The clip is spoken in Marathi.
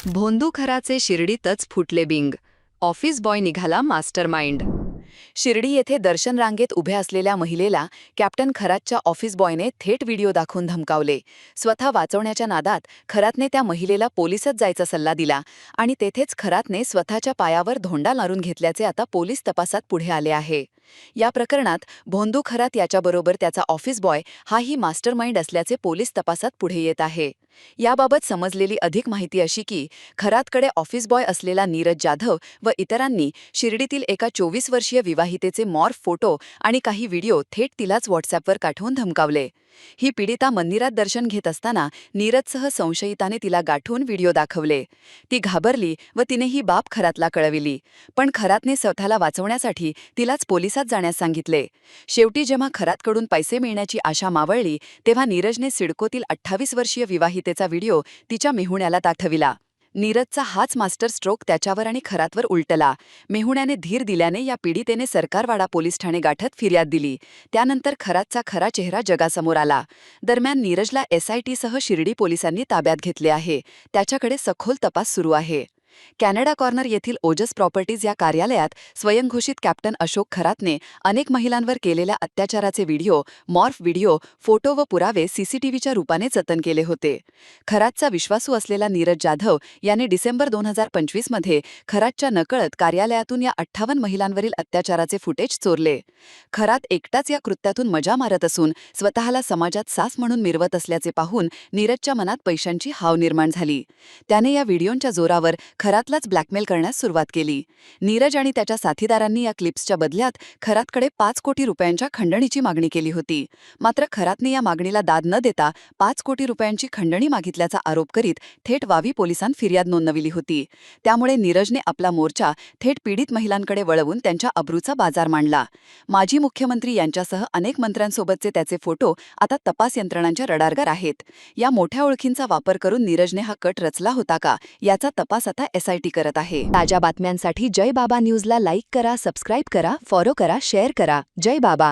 भोंदू खराचे शिर्डीतच फुटले बिंग. ऑफिस बॉय निघाला मास्टरमाइंड. शिर्डी येथे दर्शन रांगेत उभ्या असलेल्या महिलेला कॅप्टन खरातच्या ऑफिस बॉयने थेट व्हिडिओ दाखवून धमकावले. स्वतः वाचवण्याच्या नादात खरातने त्या महिलेला पोलिसात जायचा सल्ला दिला आणि तेथेच खरातने स्वतःच्या पायावर धोंडा मारून घेतल्याचे आता पोलीस तपासात पुढे आले आहे. या प्रकरणात भोंदू खरात याच्याबरोबर त्याचा ऑफिस बॉय हाही मास्टरमाइंड असल्याचे पोलीस तपासात पुढे येत आहे. याबाबत समजलेली अधिक माहिती अशी की खरातकडे ऑफिस बॉय असलेला नीरज जाधव व इतरांनी शिर्डीतील एका 24 वर्षीय विवाहितेचे मॉर्फ फोटो आणि काही व्हिडिओ थेट तिलाच व्हॉट्सअॅपवर पाठवून धमकावले. ही पीडिता मंदिरात दर्शन घेत असताना नीरजसह संशयिताने तिला गाठून व्हिडिओ दाखवले. ती घाबरली व तिने ही बाब खरातला कळविली. पण खरातने स्वतःला वाचवण्यासाठी तिलाच पोलिसात जाण्यास सांगितले. शेवटी जेव्हा खरातकडून पैसे मिळण्याची आशा मावळली तेव्हा नीरजने सिडकोतील 28 वर्षीय विवाहितेचा व्हिडिओ तिच्या मेहुण्याला दाखविला. नीरजचा हाच मास्टर स्ट्रोक त्याच्यावर आणि खरातवर उलटला. मेहुण्याने धीर दिल्याने या पीडितेने सरकारवाडा पोलीस ठाणे गाठत फिर्याद दिली. त्यानंतर खरातचा खरा चेहरा जगासमोर आला. दरम्यान नीरजला SIT सह शिर्डी पोलिसांनी ताब्यात घेतले आहे. त्याच्याकडे सखोल तपास सुरू आहे. कॅनडा कॉर्नर येथील ओजस प्रॉपर्टीज या कार्यालयात स्वयंघोषित कॅप्टन अशोक खरातने अनेक महिलांवर केलेल्या अत्याचाराचे व्हिडिओ, मॉर्फ व्हिडिओ, फोटो व पुरावे CCTVच्या रूपाने जतन केले होते. खरातचा विश्वासू असलेला नीरज जाधव याने डिसेंबर 2025 मध्ये खरातच्या नकळत कार्यालयातून या 58 महिलांवरील अत्याचाराचे फुटेज चोरले. खरात एकटाच या कृत्यातून मजा मारत असून स्वतःला समाजात सास म्हणून मिरवत असल्याचे पाहून नीरजच्या मनात पैशांची हाव निर्माण झाली. त्याने या व्हिडिओंच्या जोरावर खरातलाच ब्लॅकमेल करण्यास सुरुवात केली. नीरज आणि त्याच्या साथीदारांनी या क्लिप्सच्या बदल्यात खरातकडे 5 कोटी रुपयांच्या खंडणीची मागणी केली होती. मात्र खरातने या मागणीला दाद न देता 5 कोटी रुपयांची खंडणी मागितल्याचा आरोप करीत थेट वावी पोलिसांत फिर्याद नोंदविली होती. त्यामुळे नीरजने आपला मोर्चा थेट पीडित महिलांकडे वळवून त्यांच्या अब्रूचा बाजार मांडला. माजी मुख्यमंत्री यांच्यासह अनेक मंत्र्यांसोबतचे त्याचे फोटो आता तपास यंत्रणांच्या रडारवर आहेत. या मोठ्या ओळखींचा वापर करून नीरजने हा कट रचला होता का, याचा तपास आता SIT करत आहे. ताज्या बातम्यांसाठी जय बाबा न्यूजला लाईक करा, सबस्क्राईब करा, फॉलो करा, शेअर करा. जय बाबा.